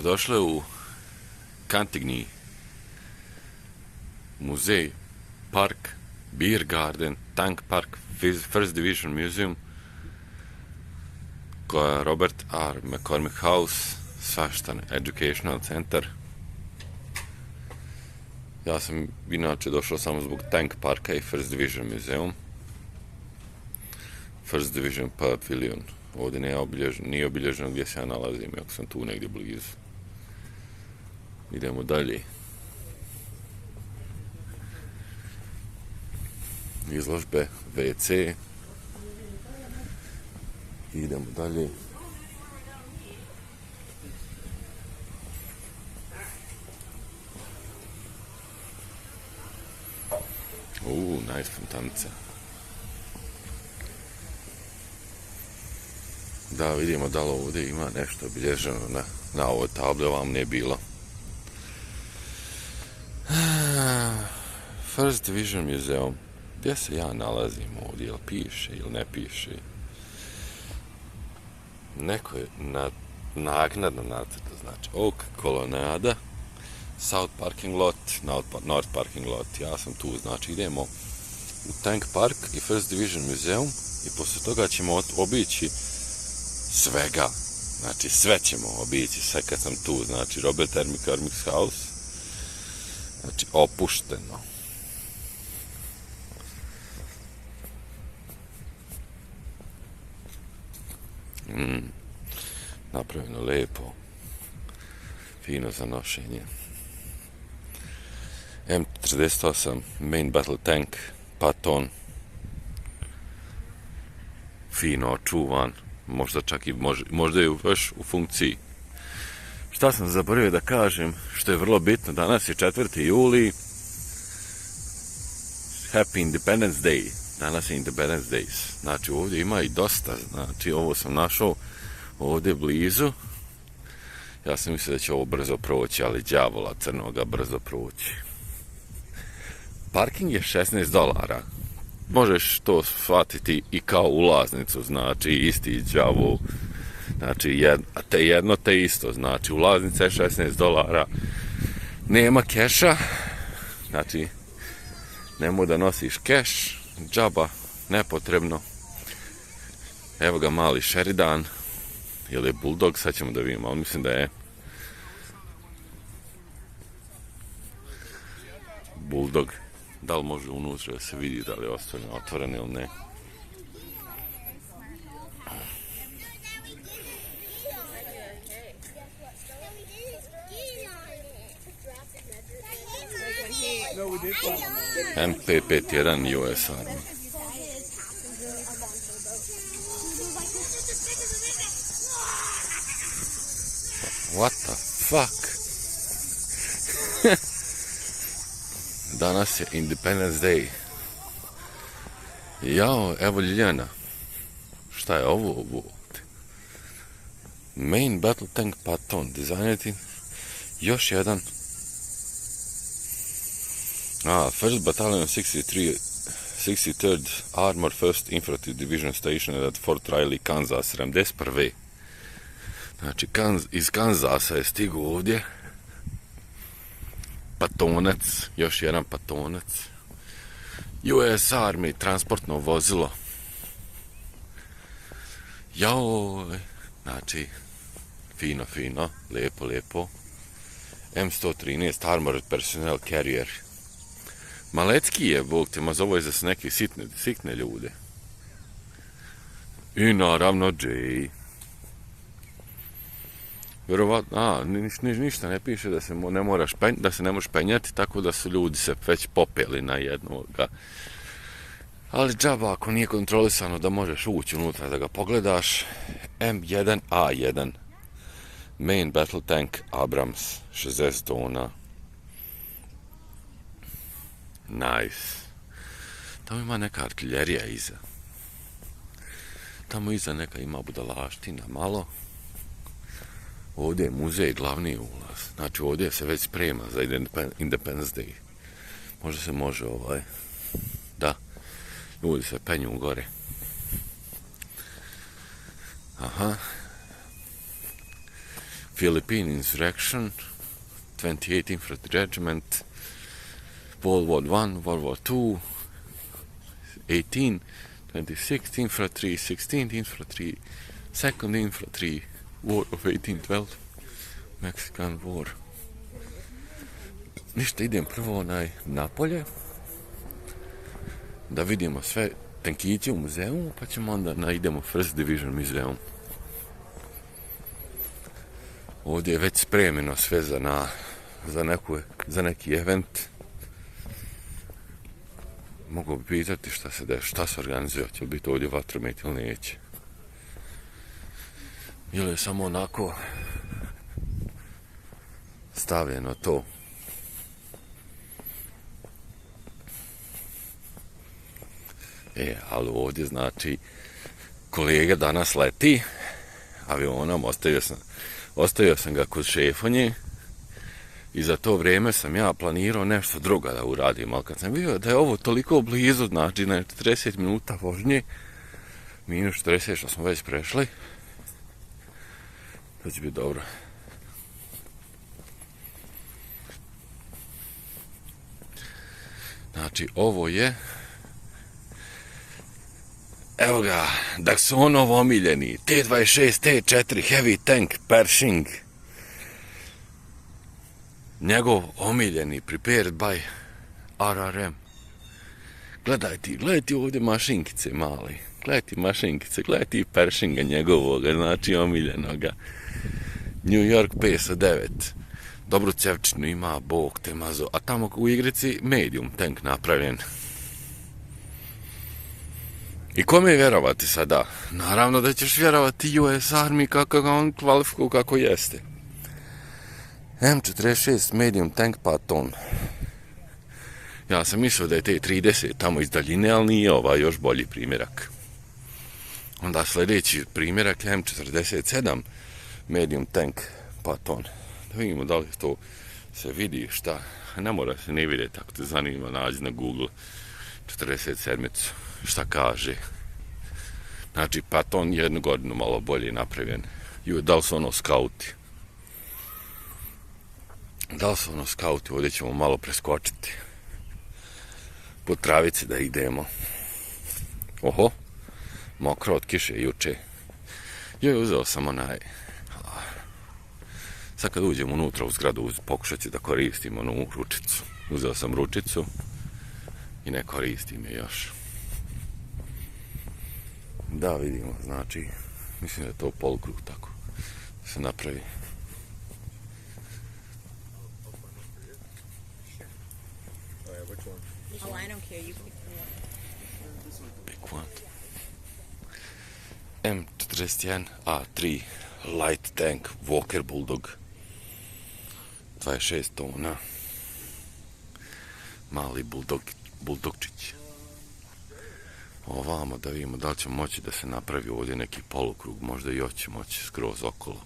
došli u Cantigny, muzej, park, beer garden, tank park, First Division museum, koja Robert R. McCormick House, svaštan educational center. Ja sam inače došao samo zbog tank parka i First Division muzeum. First Division Pavilion. Ovdje nije obilježeno gdje se ja nalazim, ako sam tu negdje blizu. Idemo dalje. Izložbe, WC. Idemo dalje. Nice fontanica. Da, vidimo da li ovdje ima nešto obilježeno na ovoj tabli, ovam nije bilo. First Division muzeum. Gdje se ja nalazim ovdje? Jel piše ili ne piše? Neko je naknadno nacrta, znači Oak kolonada, South parking lot, North parking lot. Ja sam tu, znači idemo u Tank Park i First Division muzeum i poslije toga ćemo obići svega. Znači sve ćemo obići, sve kad sam tu, znači Robert R. McCormick's House, znači opušteno. Napravljeno lijepo, fino za nošenje. M48 Main Battle Tank Patton, fino očuvan, možda čak i možda je još u funkciji. Šta sam zaboravio da kažem, što je vrlo bitno, danas je 4. juli, Happy Independence Day, danas je Independence Days, znači ovdje ima i dosta, znači ovo sam našao ovdje blizu, ja sam mislio da će ovo brzo proći, ali đavola crnoga brzo proći. Parking je $16. Možeš to shvatiti i kao ulaznicu, znači isti đavo, znači te jedno te isto, znači ulaznica je $16, nema keša, znači nemoj da nosiš keš, džaba, nepotrebno. Evo ga mali Sheridan, ili je Bulldog, sad ćemo da vidimo, ali mislim da je Bulldog. Da li može unutra da se vidi da li je ostavljeno otvoreno ili ne. MP51 US Army. What the fuck? Danas je Independence Day. Jao, evo Ljiljana. Šta je ovo ovdje? Main Battle Tank Patton. Dizajniti još jedan. First Battalion 63rd Armor 1st Infantry Division stationed at Fort Riley, Kansas, 71. Znači, iz Kanzasa je stigao ovdje. Patonac, još jedan patonac. US Army, transportno vozilo. Joj, znači, fino, lijepo. M113 Armored Personnel Carrier. Malecki je, bog te, ma zovo je za neke sitne ljude. I naravno J. Vjerovatno, ništa ne piše da se ne može penjati, tako da su ljudi se već popeli na jednoga. Ali džaba ako nije kontrolisano da možeš ući unutra da ga pogledaš. M1A1 Main Battle Tank Abrams, 60 tona. Nice. Tamo ima neka artiljerija iza. Tamo iza neka ima budalaština malo. Ovdje je muzej, glavni ulaz. Znači ovdje se već sprema za Independence Day. Možda se može da, ljudi se penju gore. Aha. Philippine Insurrection, 28 Infantry Regiment, World War I, World War II, 18, 26th Infantry, 16th Infantry, 2nd Infantry, War of 1812, Mexican War. Ništa, idem prvo napolje, da vidimo sve tenkiće u muzeu, pa ćemo onda idemo First Division muzeum. Ovdje je već spremljeno sve za neki event. Mogu bi pitati šta se organizuje, će li biti ovdje vatromet ili neće. Ili je samo onako stavljeno to. Ali ovdje znači kolega danas leti avionom, ostavio sam ga kod šefonje i za to vrijeme sam ja planirao nešto drugo da uradim, ali kad sam vidio da je ovo toliko blizu, znači na 40 minuta vožnje, minus 40 što smo već prešli, to će biti dobro. Znači ovo je, evo ga, Daksonov omiljeni T-26, T-4 Heavy Tank Pershing. Njegov omiljeni, prepared by RRM. Gledajte ovdje mašinkice mali. Gledajte i Pershinga njegovoga, znači omiljenoga. New York 509. Dobru cevčinu ima, bog te mazo. A tamo u igrici medium tank napravljen. I kome vjerovati sada? Naravno da ćeš vjerovati US Army kako ga on kvalifikuju kako jeste. M46 medium tank Patton. Ja sam mislio da je T-30 tamo iz daljine, ali nije ovaj još bolji primjerak. Onda sljedeći primjerak je M47 medium tank Patton. Da vidimo da li to se vidi šta. Ne mora se ne vidjeti, ako te zanima nađi na Google 47. Šta kaže. Znači Patton jednu godinu malo bolje napravljen. Da li su ono skauti? Ovdje ćemo malo preskočiti. Po travici da idemo. Oho, mokro od kiše juče. Uzeo sam sad kad uđem unutra u zgradu, pokušat ću da koristim onu ručicu. Uzeo sam ručicu i ne koristim je još. Da vidimo, znači, mislim da je to polukrug tako se napravi. Oh, I don't care. You pick Pick one. M41 A3 Light Tank Walker Bulldog. 26 tona. Mali buldogčić. Ovamo da vidimo da li će moći da se napravi ovdje neki polukrug. Možda i hoće moći skroz okolo.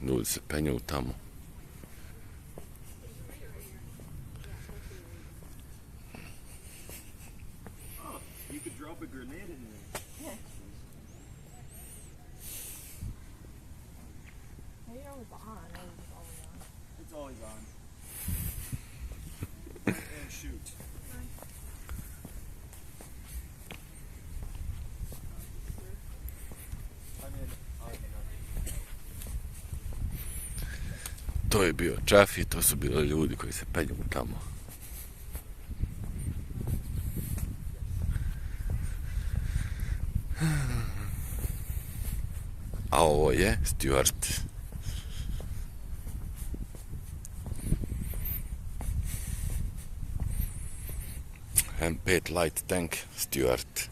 Ljudi se penju tamo. You could drop a grenade in there. Yeah. You're always on. It's always on. And shoot. To je bio čaf i to su bili ljudi koji se penju tamo. A ovo je Stuart. M5 Light Tank Stuart.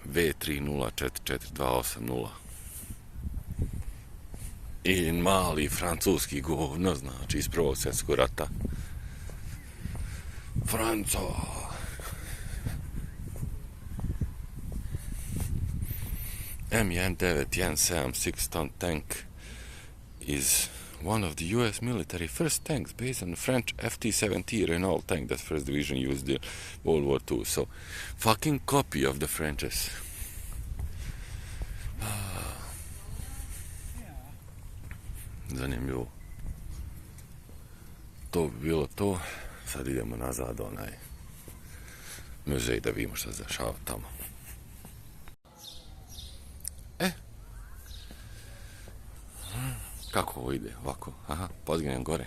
V30444280. I mali francuski govno, znači iz Prvog svjetskog rata. Franco. M1917 6-ton tank iz one of the US military first tanks based on the French FT-70 Renault tank that First Division used in World War II. So, fucking copy of the Frenches. Zanimljivo. To bi bilo to. Sad idemo nazad onaj muzej da vidimo što se dešava tamo. Kako ovo ide? Ovako, aha, podginem gore.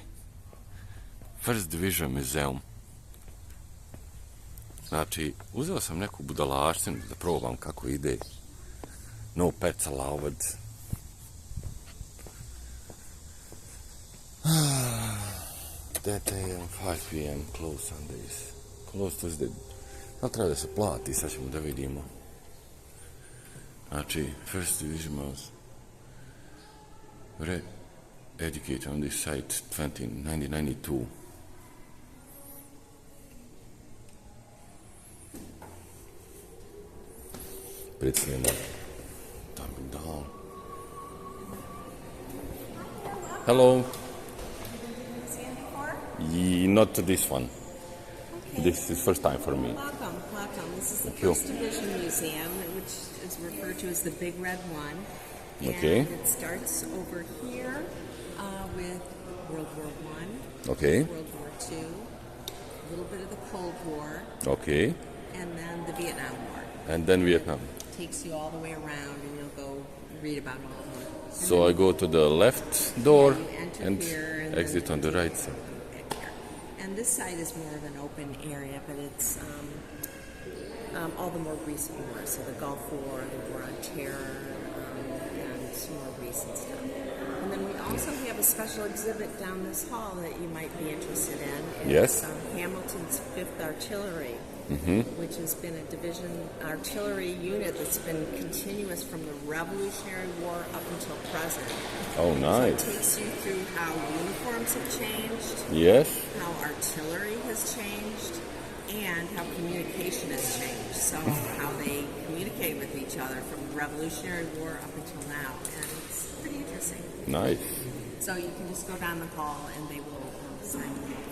First Division muzeum. Znači, uzeo sam neku budalaštinu da probam kako ide. No pets allowed. 10 a.m., 5 p.m., closed Sundays. Closed Thursday. Da treba da se plati, sad ćemo da vidimo. Znači, First Division was educated on this site 1992. Pricnemo. Dumping down. Hello. Not this one. This is first time for me. Welcome, welcome. This is the Thank you. First Division Museum, which is referred to as the Big Red One. And Okay. it starts over here with World War One, Okay. World War Two, a little bit of the Cold War, Okay. and then the Vietnam War. And then Vietnam. Takes you all the way around, and you'll go read about all of them. And So I go to the left door you enter and here and exit then on the take right side. back here. And this side is more of an open area, but it's all the more recent wars. So the Gulf War, the War on Terror, and some more recent stuff. And then we also have a special exhibit down this hall that you might be interested in. Yes. It's Hamilton's 5th Artillery, which has been a division artillery unit that's been continuous from the Revolutionary War up until present. Oh, It nice. takes you through how uniforms have changed, Yes. how artillery has changed, and how communication has changed. So how they communicate with each other from the Revolutionary War up until now. And it's pretty interesting. Nice. So you can just go down the hall and they will sign you up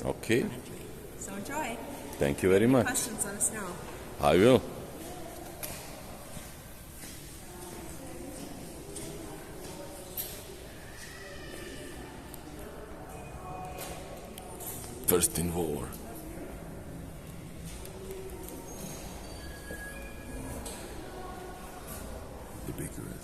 for Okay. entry. So enjoy. Thank you very much. Questions, let us know. I will. First in war. The big red.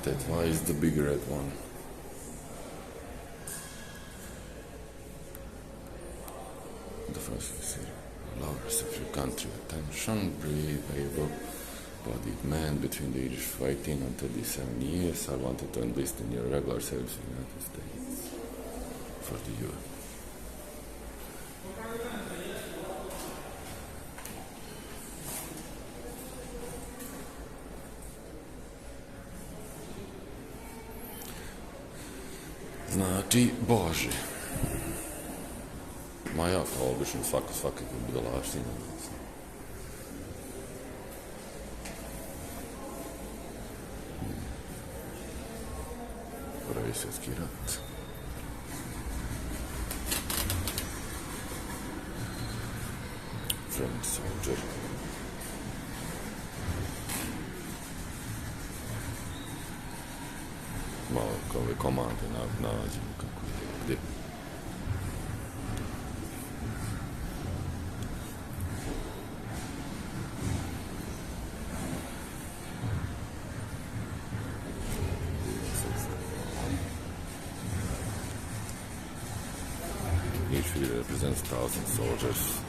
That why is the big red one. The first city. Lovers of your country. Attention, brave, able-bodied man between the ages of 18 and 37 years. I wanted to enlist in your regular service in the United States. For the U.S. Znači, Bože. Ma ja kao obično svake budalaštine. Prvi svjetski rat. French soldier. Malo kao ove komande nađemo kako ide, gdje. Each field represents 1,000 soldiers,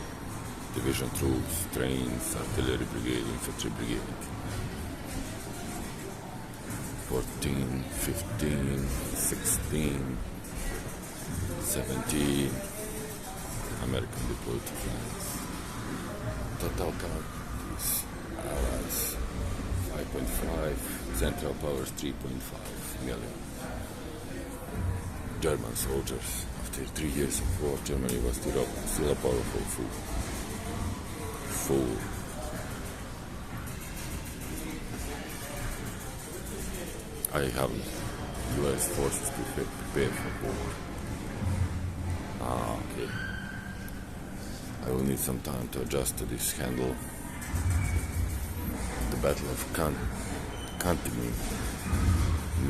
division troops, trains, artillery brigade, infantry brigade. 14, 15, 16, 17 American deployed to France. Total count is Allies 5.5, Central Power 3.5 million. German soldiers. After 3 years of war, Germany was still a powerful fool. I have US forces to prepare for war. Okay. I will need some time to adjust to this handle. The Battle of Cantigny,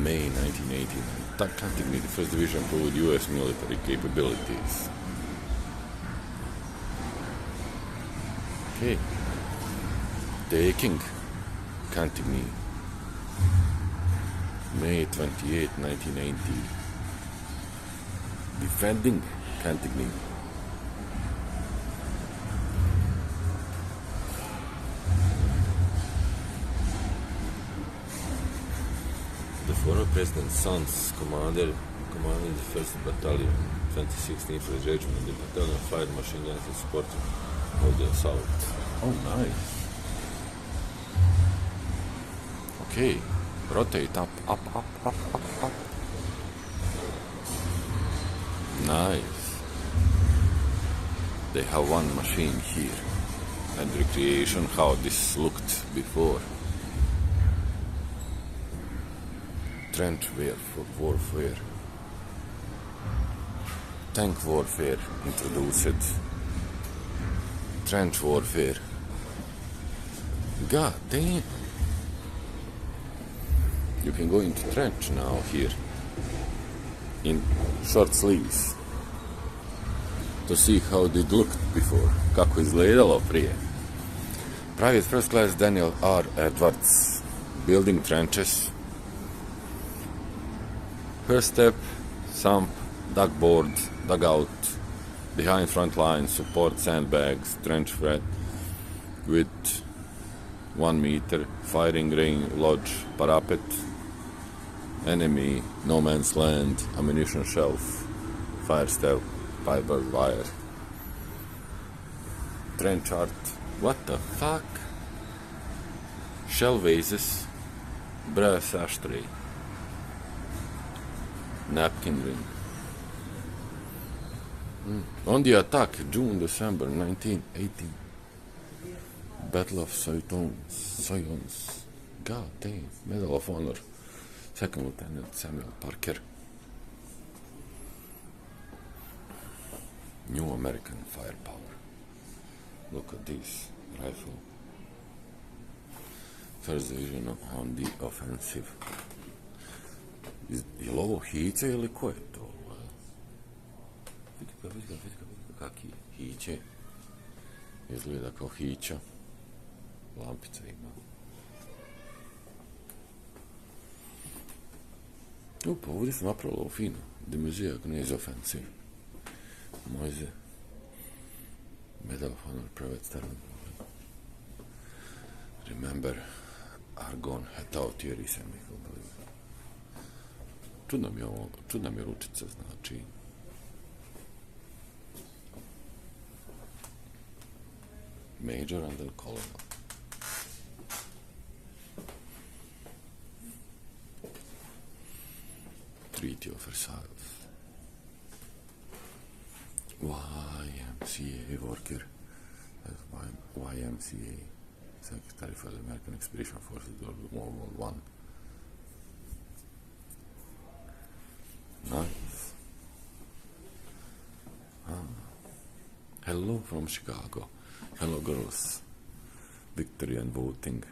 May 1918. Cantigny, the 1st Division proved US military capabilities. Okay. Taking Cantigny, May 28, 1980. Defending Cantigny. The former President's son's commanding the 1st Battalion, 26th Infantry Regiment. The battalion fired machine guns in support of the assault. Oh, nice. Okay, rotate up. Nice. They have one machine here. And recreation how this looked before. Trench warfare. Tank warfare introduced. Trench warfare. God damn. You can go into trench now here. In short sleeves. To see how it looked before. Kako izgledalo prije. Private First Class Daniel R. Edwards. Building trenches. First step, sump, duckboard, dugout, behind front line, support sandbags, trench width 1 meter, firing range, lodge, parapet, enemy, no man's land, ammunition shelf, fire step, fiber wire, trench art, what the fuck? Shell vases, brass ashtray. Napkin ring. On the attack, June-December 1918. Battle of Soyons. God damn. Medal of Honor. Second Lieutenant Samuel Parker. New American firepower. Look at this rifle. First Division on the offensive. Je li ovo hiće ili ko je to? Vidi ga, kaki je hiće. Izgleda kao hića. Lampica ima. Pa ovdje su napravili ovo fino. Dimenzija Gnez Offensive. Mojze. Medal of Honor, Private Sterling. Remember, Argonne had out here recently. Čudna mi je ručica, znači. Major and then colonel. Treaty of Versailles. YMCA worker. YMCA. Secretary for the American Expedition Forces World War I. Nice. Hello from Chicago. Hello girls. Victory and voting.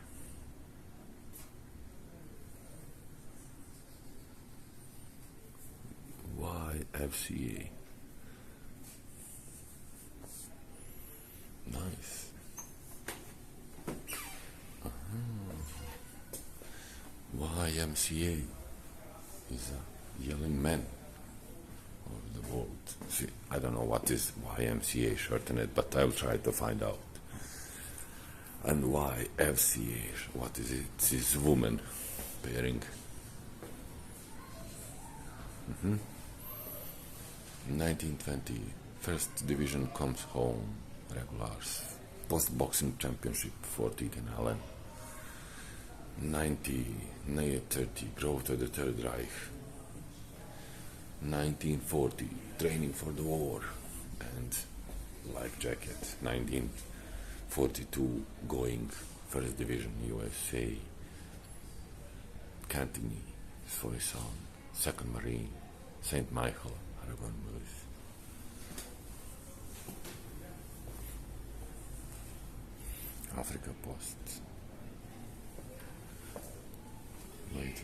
YFCA. Nice. YMCA is a yelling man of the world. See, I don't know what is YMCA shortened, but I'll try to find out. And YFCA, what is it? This woman pairing. 1920, 1st Division comes home, regulars. Post-boxing championship for Tegan Allen. 1930, growth of the Third Reich. 1940, training for the war and life jacket. 1942, going First Division USA. Cantigny, Soissons, 2nd Marine, St. Michael, Aragon Blues. Africa Post. Wait.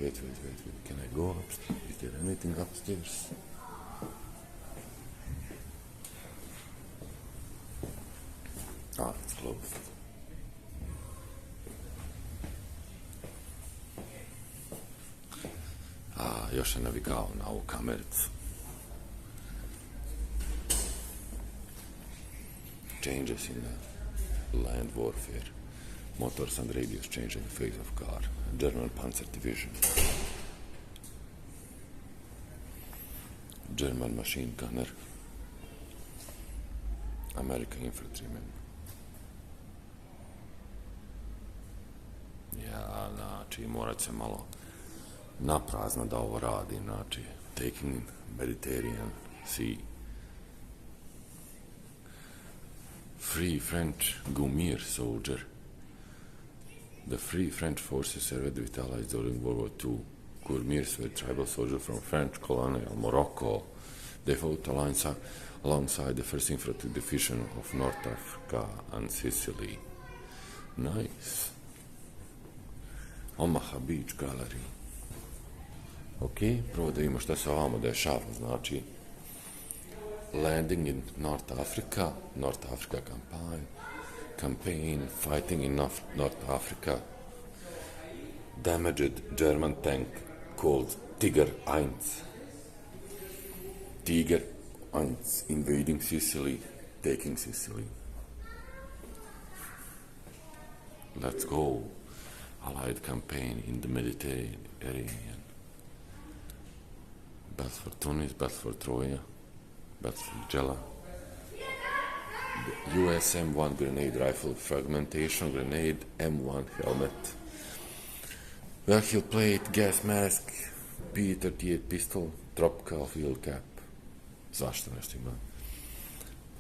Can I go upstairs? Is there anything upstairs? It's closed. Još sam navikao na ovu kamericu. Changes in the land warfare. Motors and radios changing the face of car. German Panzer Division. German machine gunner. American infantryman. Ja, znači, morat se malo naprazno da ovo radi, znači, taking Mediterranean Sea. Free French Gumier soldier. The Free French forces served with allies during World War II. Gourmiers were tribal soldiers from French colonial Morocco. They fought alongside the 1st Infantry Division of North Africa and Sicily. Nice. Omaha Beach Gallery. Ok, prvo da vidimo šta se ovamo dešava, znači landing in North Africa campaign, fighting in North Africa, damaged German tank called Tiger 1, invading Sicily, taking Sicily. Let's go. Allied campaign in the Mediterranean. Battle for Tunis, Battle for Troya, Battle for Gela. The US M1 grenade rifle, fragmentation grenade, M1 helmet, vehicle plate, gas mask, P38 pistol, tropical field cap. Zašto nešto ima?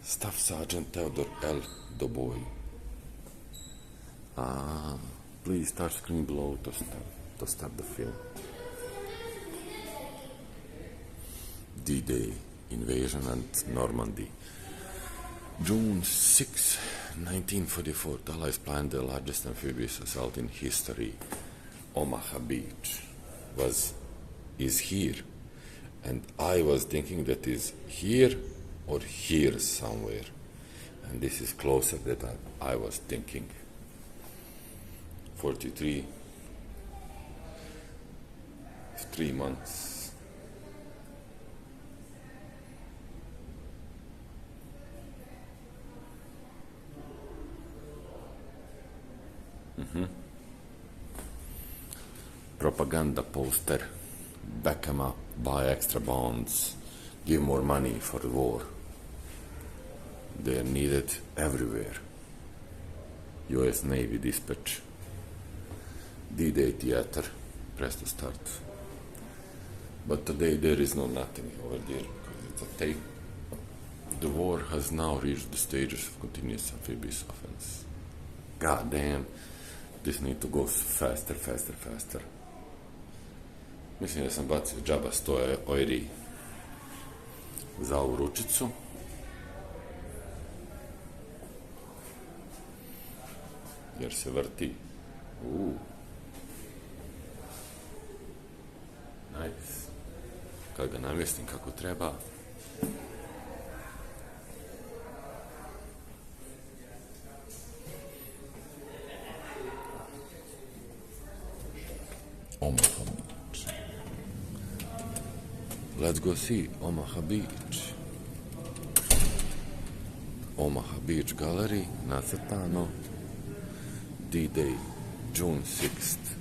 Staff Sergeant Theodore L. Doboy. Please start screen below to start the film. D-Day, invasion and Normandy. June 6, 1944, the Allies planned the largest amphibious assault in history. Omaha Beach is here, and I was thinking that is here or here somewhere, and this is closer than I was thinking. 43, 3 months. Propaganda poster, back 'em up, buy extra bonds, give more money for the war. They are needed everywhere. US Navy dispatch. D-Day theater, press to start. But today there is nothing over there because it's a tape. The war has now reached the stages of continuous amphibious offense. God damn, this need to go faster. Mislim da sam bacio džaba 100 ojri za ovu ručicu. Jer se vrti. Nice. Kad ga namjestim kako treba. Omaha Beach. Let's go see Omaha Beach. Omaha Beach Gallery, nacrtano. D-Day, June 6th.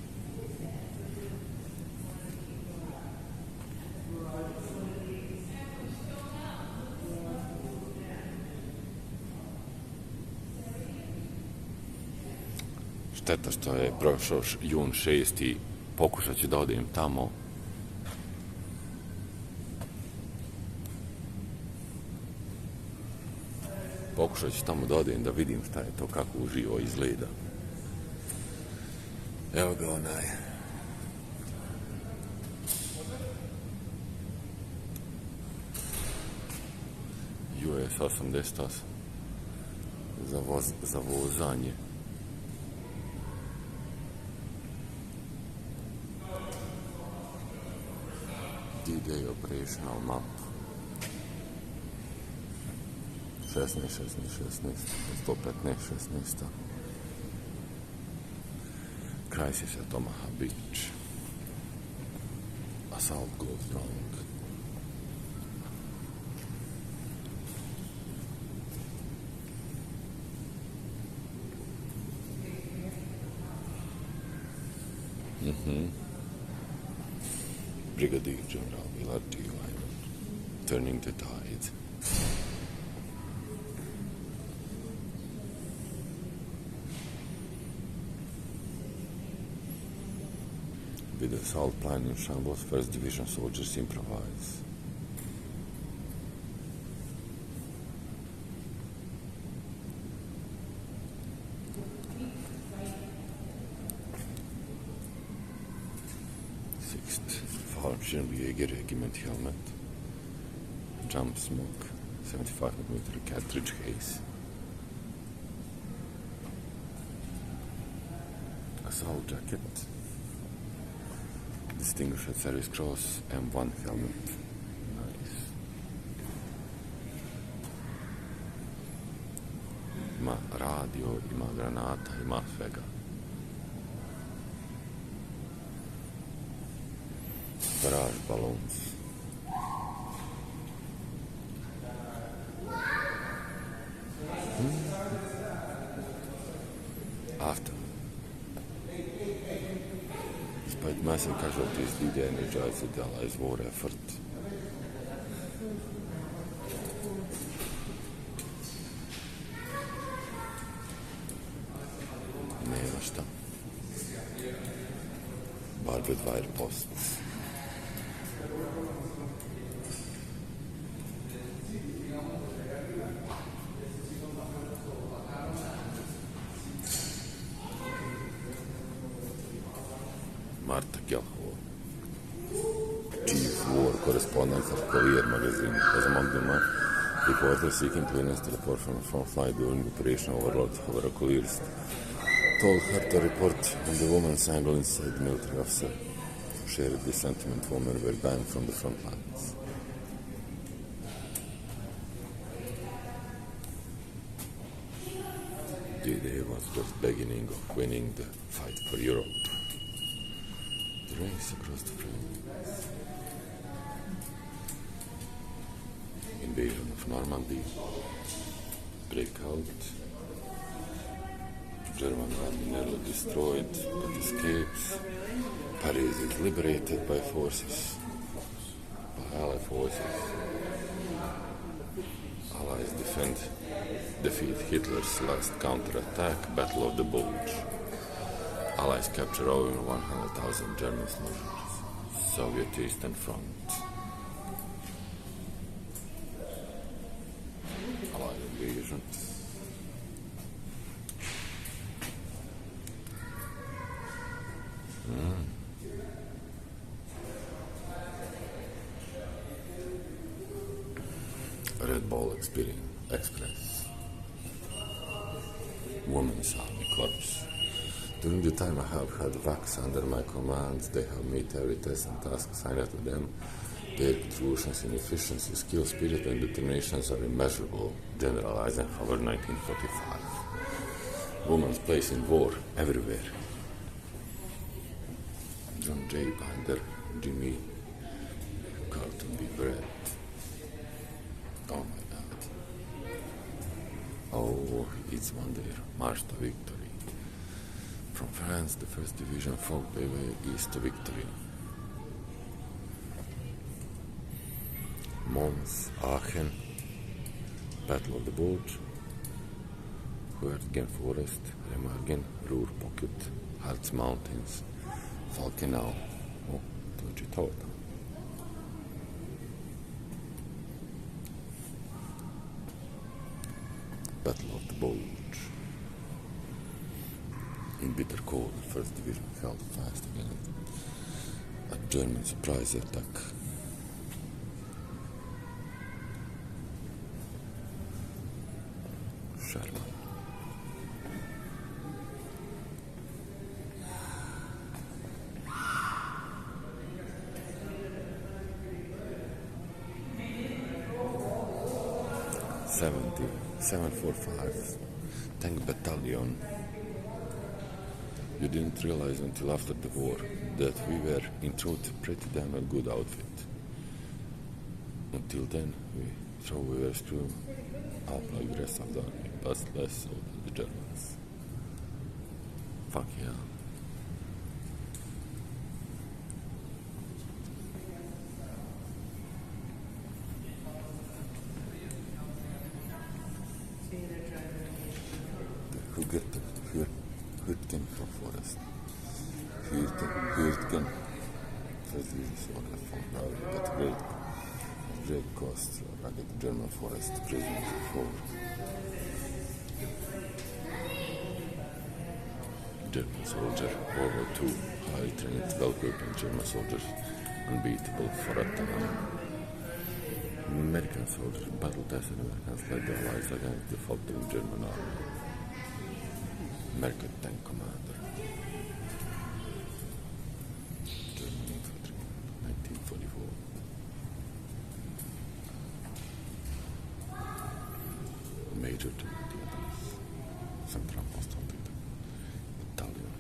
šteta što je prošao jun 6. Pokušat ću da odem tamo. Pokušat ću tamo da odem da vidim šta je to, kako uživo izgleda. Evo ga onaj. US 88 za vozanje. D-Day Operational Map 16, 16, 16, 115, 16. Crisis at Omaha Beach. Assault goes wrong. Brigadier General Willard T. Lyman, turning the tide. With the assault plan in shambles, 1st Division soldiers improvise. Jäger Regiment helmet, jump smoke, 75mm cartridge case, assault jacket, distinguished service cross, M1 helmet, nice. Ima radio, ima granata, ima svega. Barrage balloons. After. Despite massive casualties, D-Day energized the Allies' war effort. Nema šta. Barbed wire posts. Marta Gelhov, Chief War Correspondent of Collier magazine, was among the reporters seeking clearance to report from a front flight during Operation Overlord. However, Colliers told her to report on the woman's angle inside. The military officer who shared this sentiment. Women were banned from the front lines. D-Day was just beginning of winning the fight for Europe. The race across the France. Invasion of Normandy. Breakout. German army nearly destroyed but escapes. Paris is liberated by Allied forces. Allies defeat Hitler's last counterattack, Battle of the Bulge. Allies capture over 100,000 German soldiers. Soviet Eastern Front. Allied invasion. Red Ball Express. Women's Army Corps. During the time I have had VACs under my command, they have met every test and task assigned to them. Their contributions in efficiency, skill, spirit, and determinations are immeasurable. General Eisenhower, 1945. Women's place in war, everywhere. John J. Binder, Jimmy Carlton B. Brett. Oh my God. Oh, it's one there. March to victory. From France, the 1st Division fought their way east to victory. Mons, Aachen, Battle of the Bulge. Huertgen Forest, Remagen, Ruhr Pocket, Harz Mountains, Falkenau. O, to je to. Battle of the Bulge. In bitter cold, the 1st Division held fast against a German surprise attack. Sherman. .745 Tank Battalion. You didn't realize until after the war that we were in truth pretty damn a good outfit. Until then, we were screwed up like the rest of the army, but less so than the Germans. Fuck yeah. Huertgen Forest. Huertgen. First Division soldier found out at great cost rugged German forest prisoners of war. German soldier, World War II, highly trained, well-equipped German soldiers, unbeatable for a time. American soldiers, battle-tested Americans led their allies against the faltering German army. American tank commander. German infantry, 1944. Major to the others. Central Post Battalion.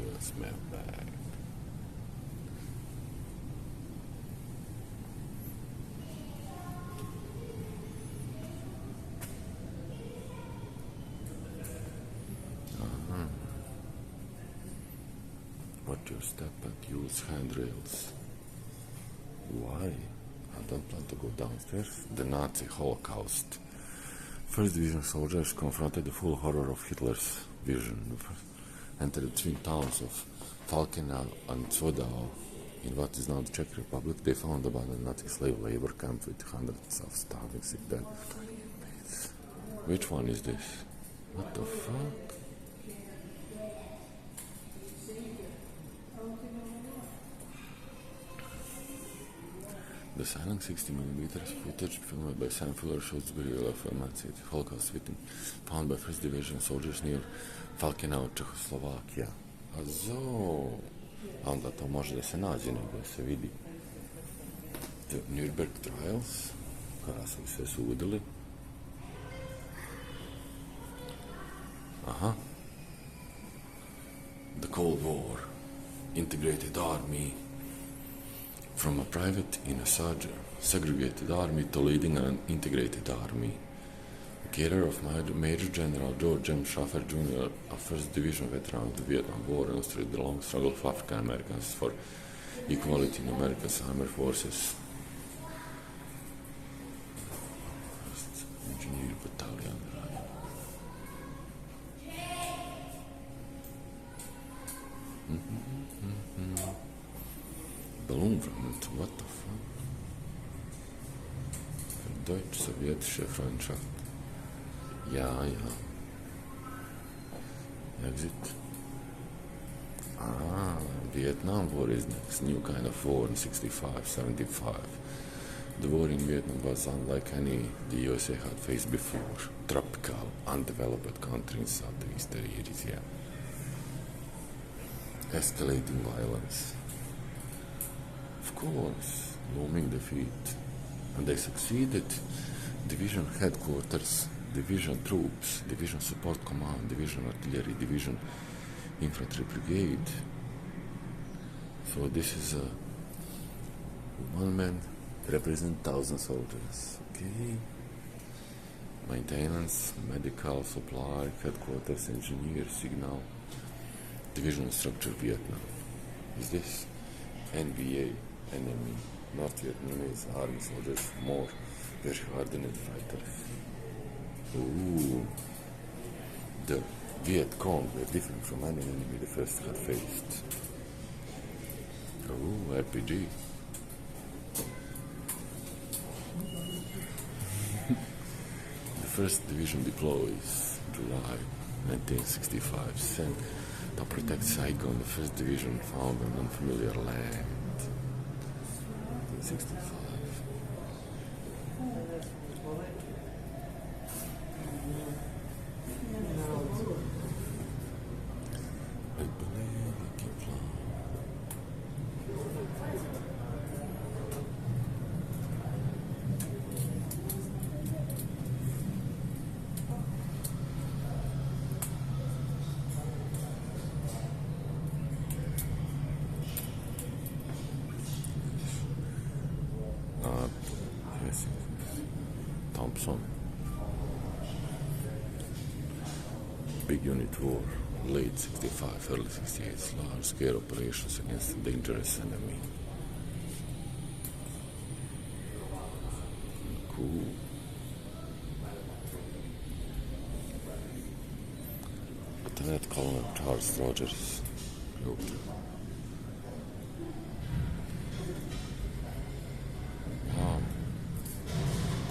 U.S. mailbag. Watch your step and use handrails. Why? I don't plan to go downstairs. The Nazi Holocaust. 1st Division soldiers confronted the full horror of Hitler's vision. Entered the twin towns of Falkenau and Zodau. In what is now the Czech Republic, they found abandoned Nazi slave labor camp with hundreds of starving sick dead. Which one is this? What the fuck? The silent 60mm footage filmed by Sam Fuller shows the burial of a Nazi Holocaust victim found by 1st Division soldiers near Falkenau, Čehoslovakia. A zo, a onda to može da se nađe, nego da se vidi. The Nürnberg trials, kada su se sudili. Aha. The Cold War, integrated army. From a private in a segregated army to leading an integrated army. Care of Major General George M. Schaffer Jr., a 1st Division veteran of the Vietnam War, illustrated the long struggle of African Americans for equality in America's armed forces. 1st Engineer Battalion. Balloon fragment, what the fuck? Deutsch-Sowjetische Freundschaft. Ja. Exit. Vietnam War is next. New kind of war in 65, 75. The war in Vietnam was unlike any the USA had faced before. Tropical, undeveloped country in Southeast Asia. Escalating violence. Of course, looming defeat. And they succeeded. Division headquarters, division troops, division support command, division artillery, division infantry brigade. So this is a one man represent 1,000 soldiers. Okay. Maintenance, medical, supply, headquarters, engineer, signal, division structure, Vietnam. Is this NBA, enemy, North Vietnamese army soldiers, more very hardened fighters. Ooh, The Viet Cong were different from any enemy the first had faced. Oh, RPG. The first division deploys July 1965. Sent to protect Saigon. The first division found on unfamiliar land. 1965. I believe I can fly. Yes, Thompson. Big unit war, late 65, early 68, large-scale operations against a dangerous enemy. Cool. Lieutenant Colonel Charles Rogers. Okay. Wow.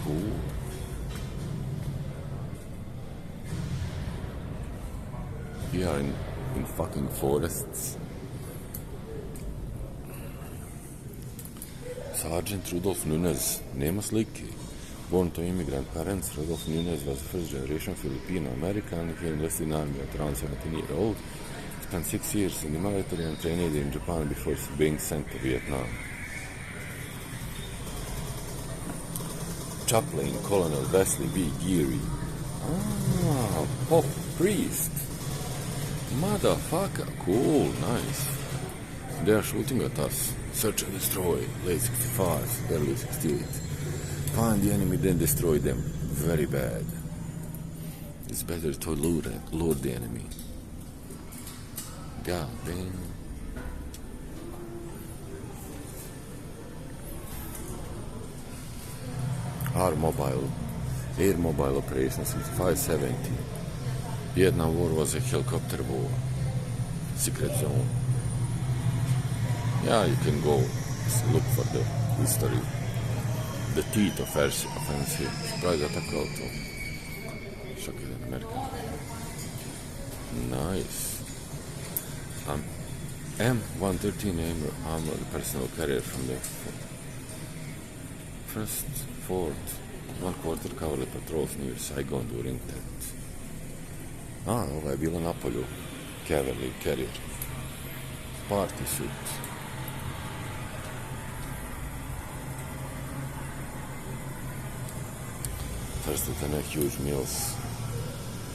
Cool. We are in fucking forests. Sergeant Rudolf Nunez, nema slike. Born to immigrant parents, Rudolf Nunez was a first-generation Filipino-American. He enlisted in the army at around 17 years old. Spent 6 years in the military and trained in Japan before being sent to Vietnam. Chaplain Colonel Wesley B. Geary. Ah, Pop Priest. Motherfucker, cool, nice. They are shooting at us. Search and destroy, late 65, early 68. Find the enemy, then destroy them. Very bad. It's better to lure the enemy. God damn. Air mobile operations in 570. Vietnam War was a helicopter war. Secret zone. Yeah, you can go look for the history. The teeth of offensive. Surprise attack auto. Shock in America. Nice. M113 armored personnel carrier from the 1st, 4th, 1/4 cavalry patrols near Saigon during that. Ovo je bilo na polju. Cavalry carrier. Party suit. First Lieutenant Hugh Mills,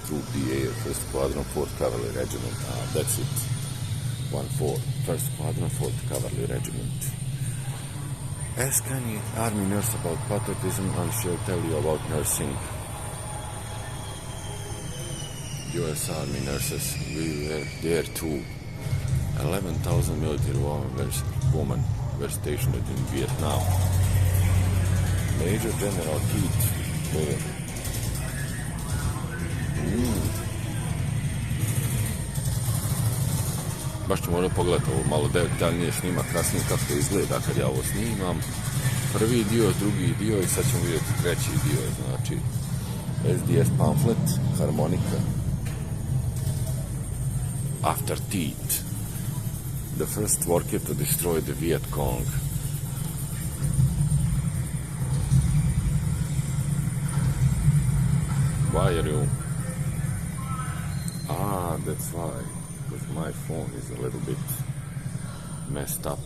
Troop DA, 1st Squadron, 4th Cavalry Regiment. That's it. 1-4. 1st Squadron, 4th Cavalry Regiment. Ask any Army nurse about patriotism and she'll tell you about nursing. U.S. Army nurses, we were there too. 11,000 military women were stationed in Vietnam. Major General Keith. Baš ću morati pogledati ovo malo detaljnije snimak kasnije kako izgleda kad ja ovo snimam. Prvi dio, drugi dio i sad ćemo vidjeti treći dio. Znači SDS pamflet, harmonika. After Teeth. The first worker to destroy the Viet Cong. Why are you? That's why. Because my phone is a little bit messed up.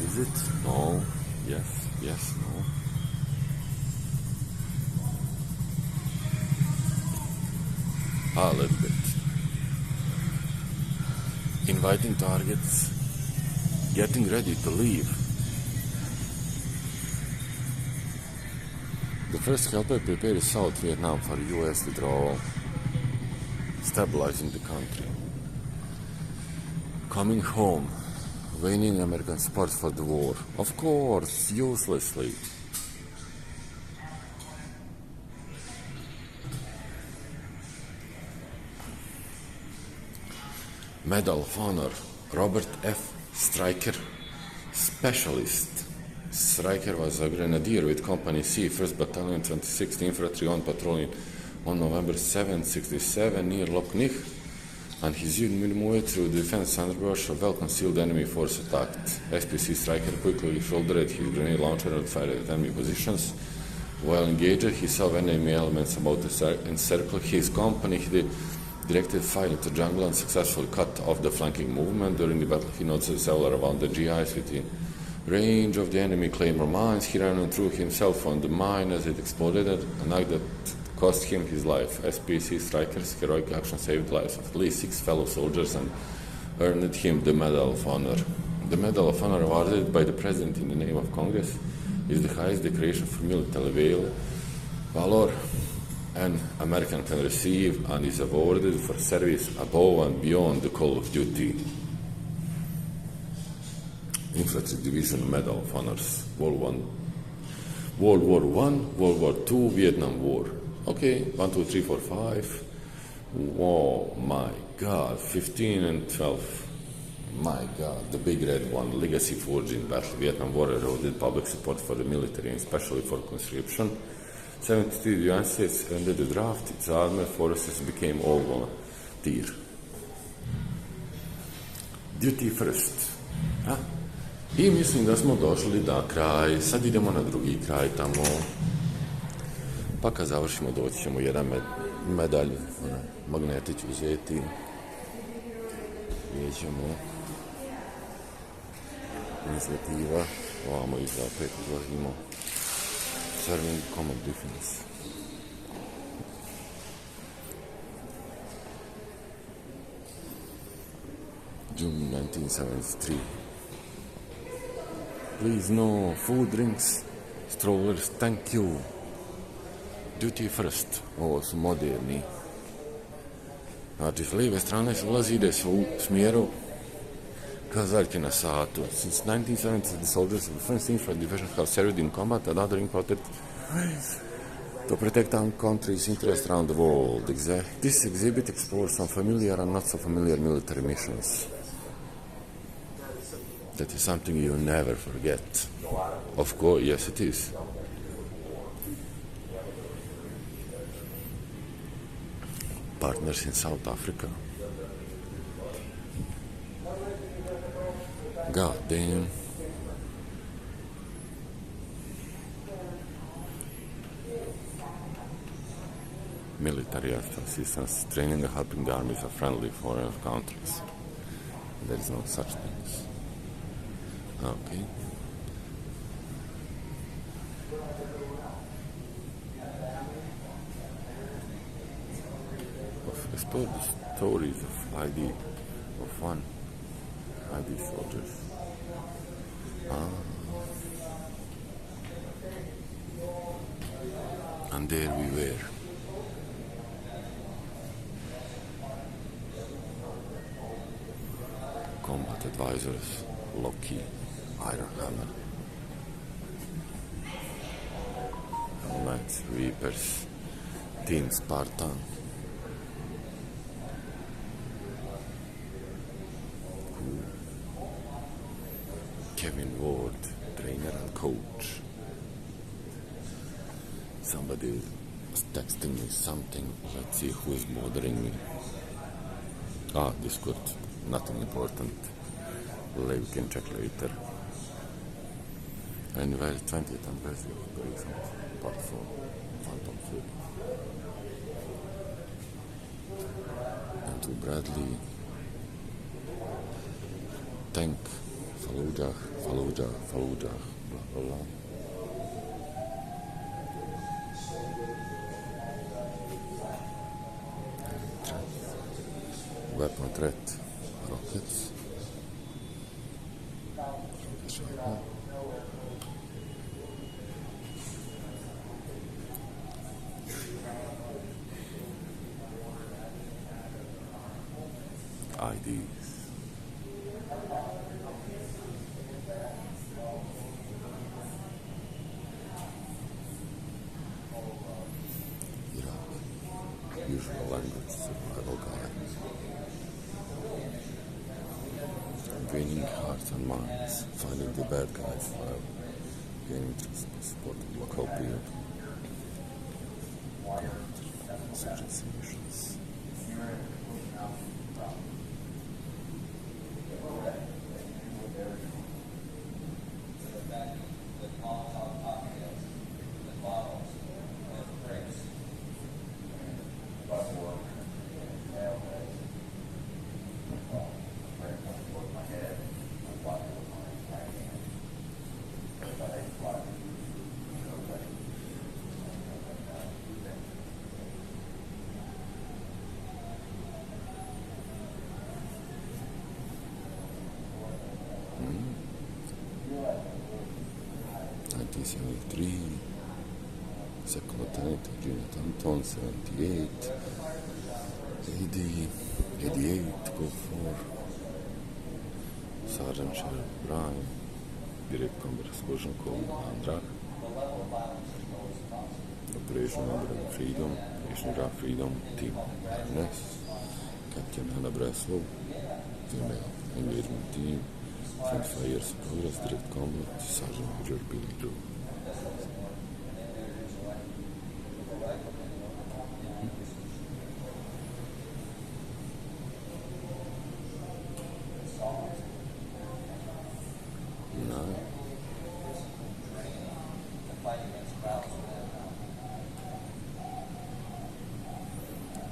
Is it? No. Yes. Yes. No. A little bit. Inviting targets. Getting ready to leave. The first helper prepared South Vietnam for U.S. withdrawal, stabilizing the country. Coming home, waning American support for the war, of course, uselessly. Medal of Honor, Robert F. Stryker, Specialist. Stryker was a grenadier with Company C, 1st Battalion, 26th Infantry on patrol on November 7, 67 near Loch Nich, and his unit moved through the defense underbrush. A well-concealed enemy force attacked. SPC Stryker quickly shouldered his grenade launcher and fired at enemy positions. While engaged, he saw enemy elements about to encircle his company. He directed fire into jungle and successfully cut off the flanking movement. During the battle, he noticed several around the GIs within range of the enemy claymore mines. He ran and threw himself on the mine as it exploded, an act that cost him his life. SPC Stryker's heroic action saved the lives of at least 6 fellow soldiers and earned him the Medal of Honor. The Medal of Honor, awarded by the President in the name of Congress, is the highest decoration for military valor an American can receive, and is awarded for service above and beyond the call of duty. Infantry Division Medal of Honors, World War I, World War II, Vietnam War. Okay, 1, 2, 3, 4, 5. Oh my God, 15 and 12. My God, the big red one, legacy forged in battle. Vietnam War eroded public support for the military, and especially for conscription. 72 United States ended the draft, its armed forces became all volunteer. Duty first. A? I mislim da smo došli do kraja, sad idemo na drugi kraj tamo. Pa kad završimo doći ćemo jedan medalj, magnetić uzeti. Vidjet ćemo. Inicijativa, ovamo i opet izložimo. Serving Common Defense. June 1973. Please no food, drinks, strollers, thank you. Duty first. Ovo su moderni. Znači, s lijeve strane se ulazi, ide se u smjeru kazaljke na satu. Since 1970, the soldiers of the First Infantry Division have served in combat and other important ways to protect our country's interests around the world. This exhibit explores some familiar and not so familiar military missions. That is something you never forget. Of course, yes it is. Partners in South Africa. God damn. Military assistance, training and helping the armies of friendly foreign countries. There is no such things. Okay. Explore the stories of one ID soldiers. And there we were. Combat advisors, Loki, Iron Hammer, Helmets, Reapers, Team Spartan. Kevin Ward, trainer and coach. Somebody is texting me something. Let's see who is bothering me. Discord. Nothing important. We can check later. Anyway, 20th anniversary of Grayson's Part 4, Phantom Fury. And to Bradley. Tank. Fallujah, blah, blah, blah. Weapon threat, rockets. IDs. Usual language, survival guide. Winning hearts and minds, finding the bad guys while gaining support of local people. Insurgency missions. Second Lieutenant Junior Anton, 78, 80, 88, go for Sergeant Sheriff Brian, Direct Combat Exclusion Code Andrak, Operation Umbrella Freedom, Operation Rock Freedom, Team Ernest, Captain Hannah Breslow, Female Engagement Team, 25 years of progress, Direct Combat, Sergeant Major Billy Drew.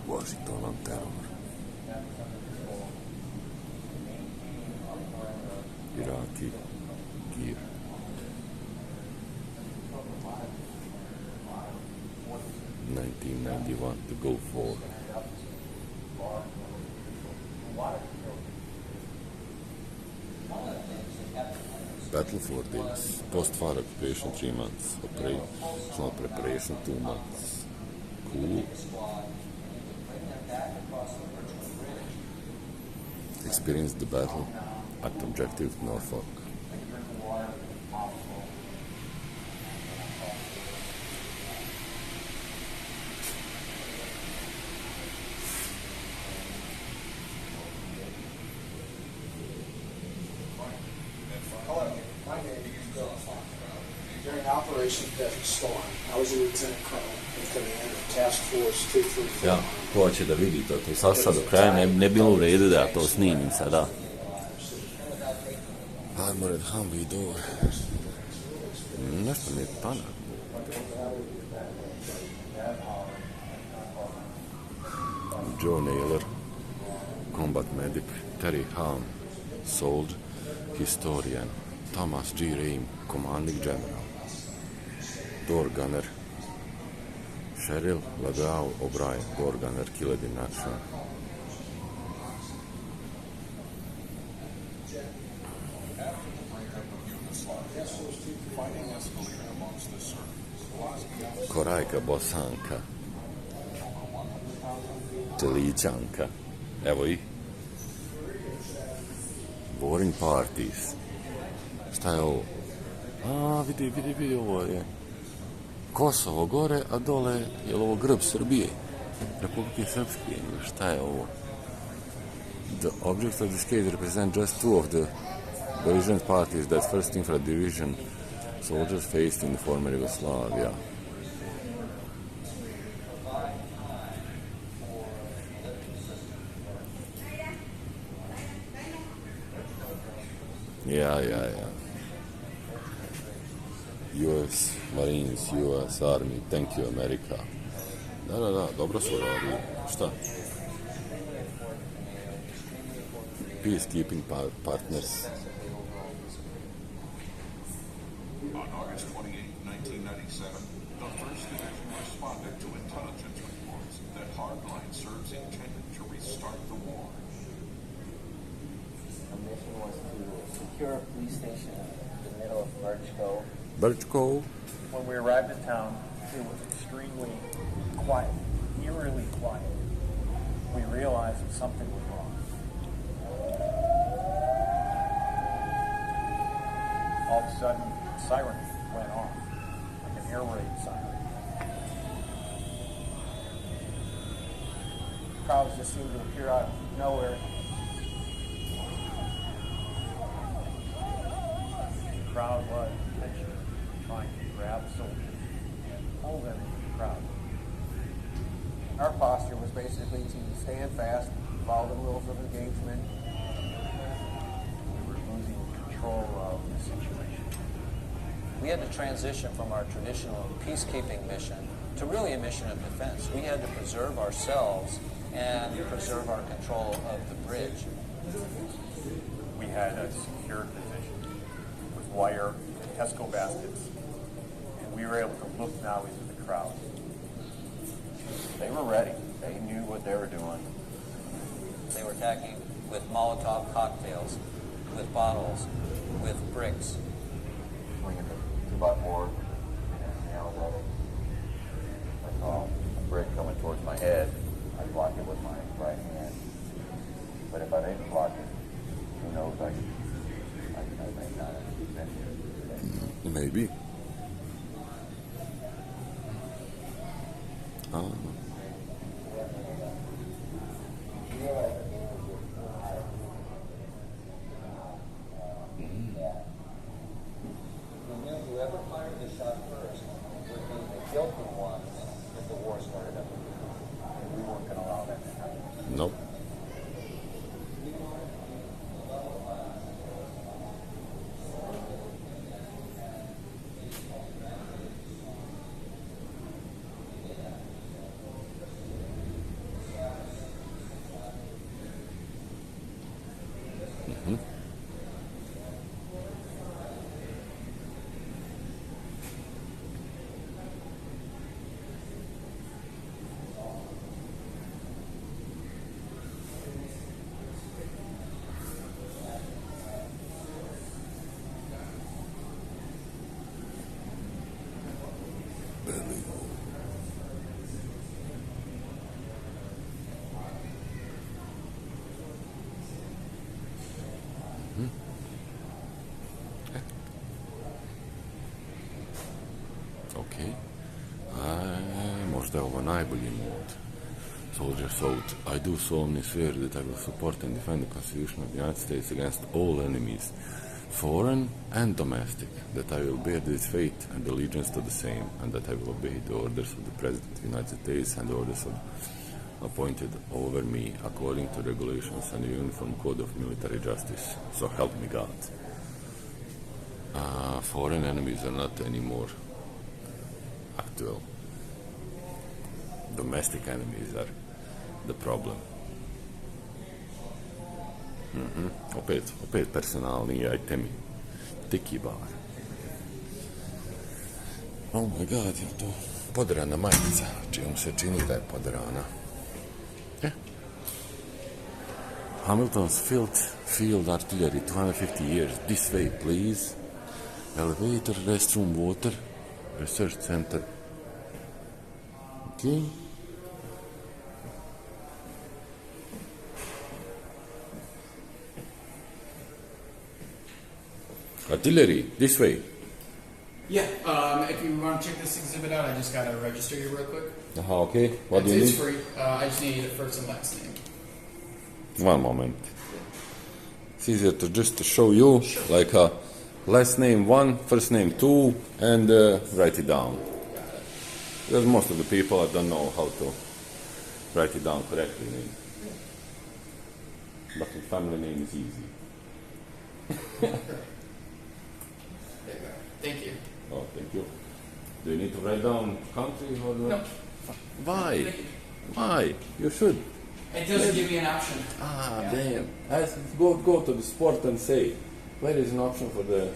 Washington on terror. Iraqi gear. $1991 to go for. Battle 4 days. Post-war occupation 3 months. Operational preparation 2 months. Cool. Experienced the battle at Objective Norfolk. During Operation Desert Storm, I was a lieutenant colonel in command of Task Force 234. Ja, hoće da vidite to sasa do kraja, ne bilo u redu da ja to snimim sada. Armored Humvee. Nešto mi je pana. Joe Naylor, Combat Medic, Terry Halm, Soldier, Historian, Thomas G. Ream, Commanding General, Door Gunner, Cheryl Lagao O'Brien, Door Gunner, killed in action. Korajka Bosanka, Telićanka, evo ih. Boring Parties. Šta je ovo? A, vidi, ovo je Kosovo gore, a dole je ovo grb Srbije, Republike Srpske. Šta je ovo? The objects of this case represent just two of the belligerent parties that 1st Infantry Division soldiers faced in the former Yugoslavia. Yeah. US Marines, US Army, thank you America. Da, dobro su radili. Šta? Peacekeeping partners. On August 28, 1997, the 1st Division responded to intelligence reports that hardline Serbs intended to restart the war. The mission was to secure a police station in the middle of Birch Cove. Birch Cove? When we arrived in town, it was extremely quiet, eerily quiet. We realized that something was wrong. All of a sudden, a siren went off, like an air raid siren. Crowds just seemed to appear out of nowhere. basically to stand fast, follow the rules of engagement. We were losing control of the situation. We had to transition from our traditional peacekeeping mission to really a mission of defense. We had to preserve ourselves and preserve our control of the bridge. We had a secured position with wire and Tesco baskets, and we were able to look now into the crowd. They were ready. They knew what they were doing. They were attacking with Molotov cocktails, with bottles, with bricks. Swinging the 2x4, I saw a brick coming towards my head. I blocked it with my right hand. But if I didn't block it, who knows, I may not have been here today. Maybe. Whoever fired the shot first would be the guilty ones if the war started up again. And we weren't going to allow that to happen. Nope. Okay. Možda je ovo najbolji mod. Soldiers oath. I do solemnly swear that I will support and defend the Constitution of the United States against all enemies, foreign and domestic, that I will bear this faith and allegiance to the same, and that I will obey the orders of the President of the United States and the orders of appointed over me according to regulations and the Uniform Code of Military Justice. So help me God. Foreign enemies are not anymore actual. Domestic enemies are the problem. Opet personalni itemi. Tiki bar. Oh my god, je to podrana majica, čijom se čini da je podrana. Hamilton's field artillery, 250 years. This way, please. Elevator, restroom, water, research center. Okay. Artillery, this way. Yeah, if you want to check this exhibit out, I just got to register you real quick. Okay. What do you It's need? free. I just need a first and last name. One moment. It's easier to just to show you, like last name 1, first name 2, and write it down. Because most of the people I don't know how to write it down correctly. But the family name is easy. Thank you. Oh, thank you. Do you need to write down country or No. Why? Thank you. Why? You should. It doesn't give you an option. Damn. Go to the sport and say, where is an option for the...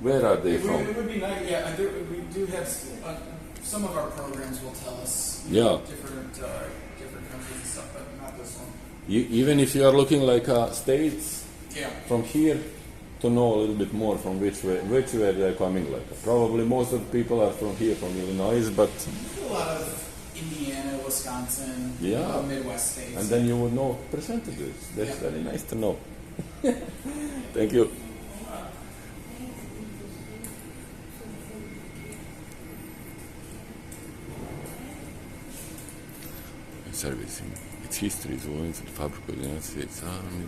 Where are they It from? would be nice. Yeah, we do have some of our programs will tell us Yeah. different countries and stuff, but not this one. Even if you are looking like states, Yeah. from here to know a little bit more from which way they're coming. Like probably most of the people are from here, from Illinois, but A lot of Indiana, Wisconsin, Yeah. Midwest states. and then you would know percentages. That's very nice to know. Thank you. Servicing. Its history is owing to the fabric of the United States Army.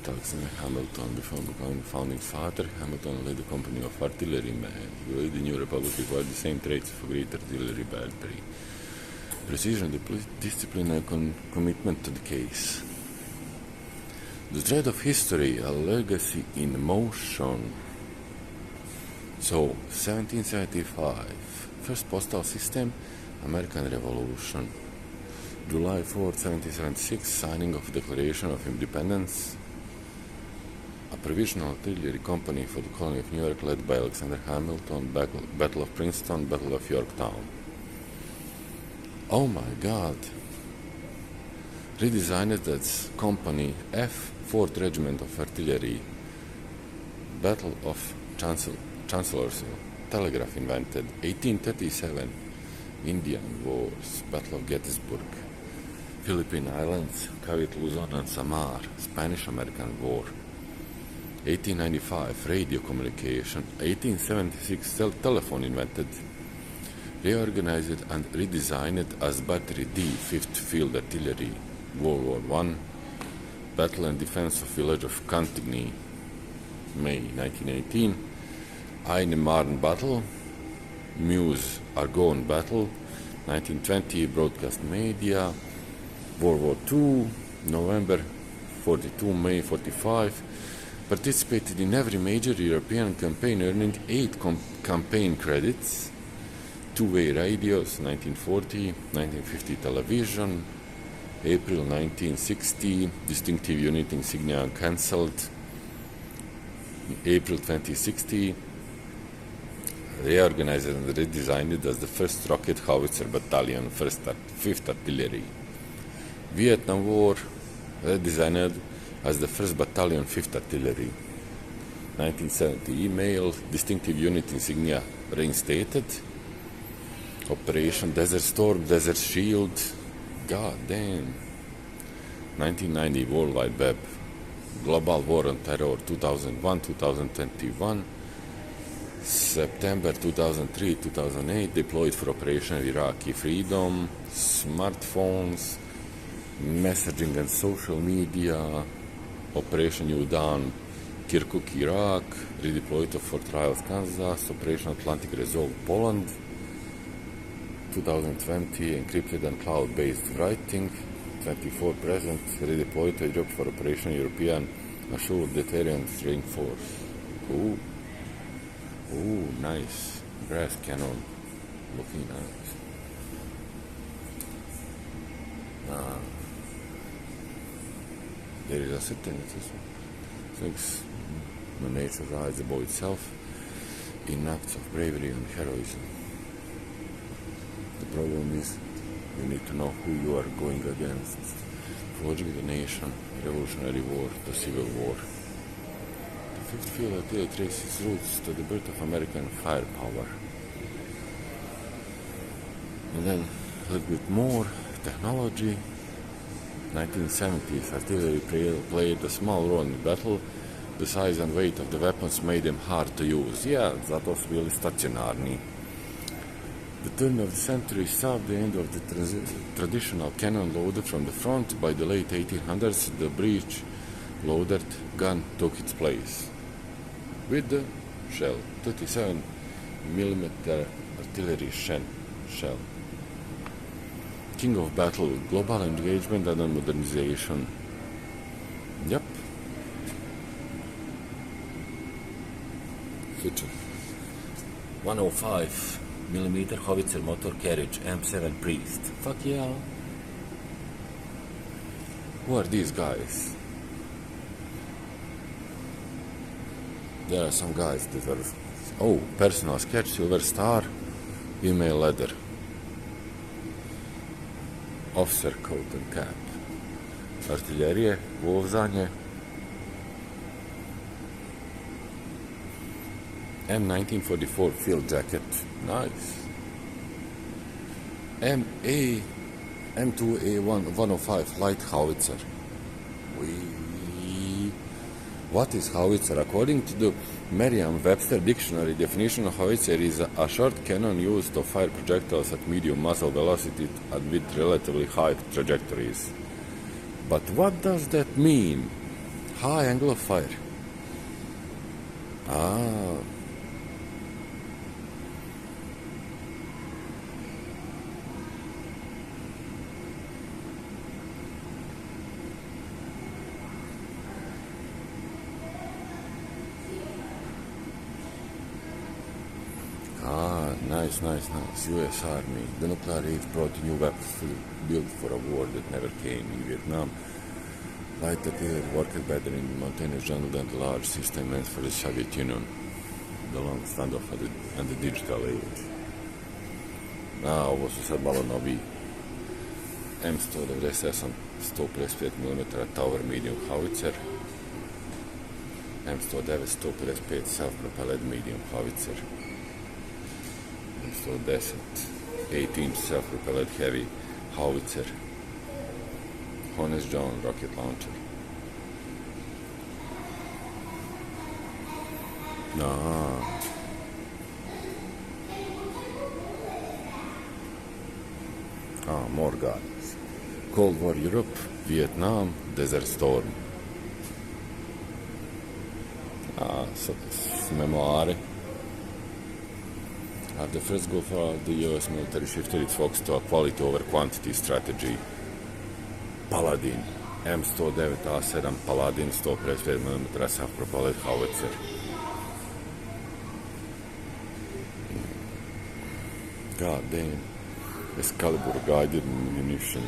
Alexander Hamilton, before becoming founding father, Hamilton led a company of artillerymen. He led the new republic required the same traits of a great artillery battery. precision, discipline, and commitment to the case. The thread of history, a legacy in motion. So, 1775, first postal system, American Revolution. July 4, 1776, signing of Declaration of Independence. A provisional artillery company for the colony of New York led by Alexander Hamilton, Battle of Princeton, Battle of Yorktown. Oh my God! Redesigned as Company F, 4th Regiment of Artillery. Battle of Chancellorsville. Telegraph invented. 1837. Indian Wars. Battle of Gettysburg. Philippine Islands. Cavite, Luzon, and Samar. Spanish-American War. 1895. Radio communication. 1876. Telephone invented. Reorganized and redesigned as Battery D, 5th Field Artillery. World War I. Battle and defense of village of Cantigny. May 1918. Aisne-Marne Battle. Meuse Argonne Battle. 1920. Broadcast media. World War II. November 42, May 45. Participated in every major European campaign, earning 8 campaign credits. Two-way radios, 1940, 1950 television, April 1960, distinctive unit insignia cancelled, April 2060, reorganized and redesigned as the 1st Rocket Howitzer Battalion, 5th Artillery. Vietnam War, redesigned as the 1st Battalion, 5th Artillery. 1970, email, distinctive unit insignia reinstated. Operation Desert Storm, Desert Shield, god damn. 1990, World Wide Web, Global War on Terror, 2001-2021, September 2003-2008, deployed for Operation Iraqi Freedom, smartphones, messaging and social media, Operation New Dawn, Kirkuk, Iraq, redeployed to Fort Riles, Kansas, Operation Atlantic Resolve, Poland, 2020, encrypted and cloud-based writing, 24 present, redeployed to Egypt for Operation European Assured Deterrence Reinforce. Ooh, nice. Brass cannon, looking nice. There is a certain things the nature's eyes above itself in acts of bravery and heroism. The problem is you need to know who you are going against. Forging the nation, Revolutionary War, the Civil War. The 5th Field Artillery traces its roots to the birth of American firepower. And then a little bit more technology. 1970s, artillery played a small role in the battle. The size and weight of the weapons made them hard to use. Zato su bili stacionarni. The turn of the century saw the end of the traditional cannon loaded from the front. By the late 1800s, the breech-loaded gun took its place. With the shell, 37mm artillery shell. King of battle, global engagement and modernization. Yep. Future. 105mm howitzer motor carriage, M7 Priest. Fuck yeah. Who are these guys? There are some guys that are... Oh, personal sketch, silver star, email letter. Officer coat and cap. Artiljerije, vozanje. M1944 field jacket. Nice. M2A105 light howitzer. What is howitzer? According to the Merriam-Webster dictionary, definition of howitzer is a short cannon used to fire projectiles at medium muzzle velocity and with relatively high trajectories. But what does that mean? High angle of fire. nice. U.S. Army. The nuclear age brought new weapons built for a war that never came in Vietnam. Light artillery worked better in the mountainous jungle than the large system meant for the Soviet Union. The long standoff and the digital age. Ovo su sad malo noviji. M198 155 mm Tower Medium Howitzer. M109 155 self-propelled medium howitzer. M110 8-inch self-propelled heavy howitzer. Honest John rocket launcher. More guns. Cold War Europe, Vietnam, Desert Storm. Memoire. After the first Gulf War, the U.S. military shifted its focus to a quality over quantity strategy. Paladin, M109 A7 Paladin 155 mm self-propelled howitzer. God damn. Excalibur guided ammunition.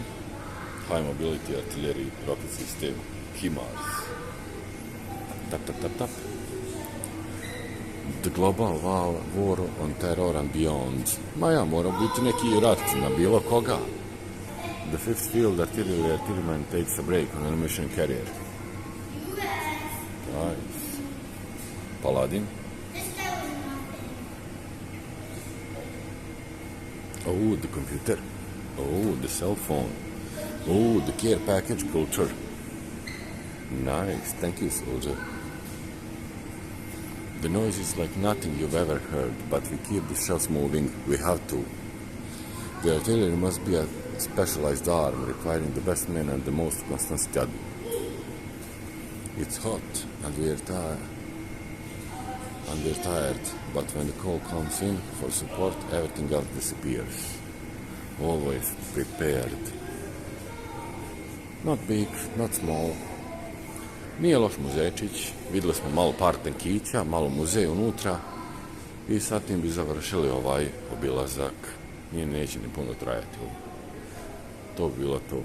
High mobility artillery rocket system. HIMARS. Tap. The Global War on Terror and Beyond. Ma ja, mora biti neki rat na bilo koga. The fifth field artilleryman takes a break on an mission carrier. Nice. Paladin. Oh, the computer. Oh, the cell phone. Oh, the care package culture. Nice. Thank you, soldier. The noise is like nothing you've ever heard, but we keep the shells moving. We have to. The artillery must be a specialized arm, requiring the best men and the most constant study. It's hot, and we're tired. But when the call comes in for support, everything else disappears. Always prepared. Not big, not small. Nije loš muzejčić, vidjeli smo malo par tankića, malo muzej unutra i sad tim bi završili ovaj obilazak. Neće ni puno trajati. To bi bilo to.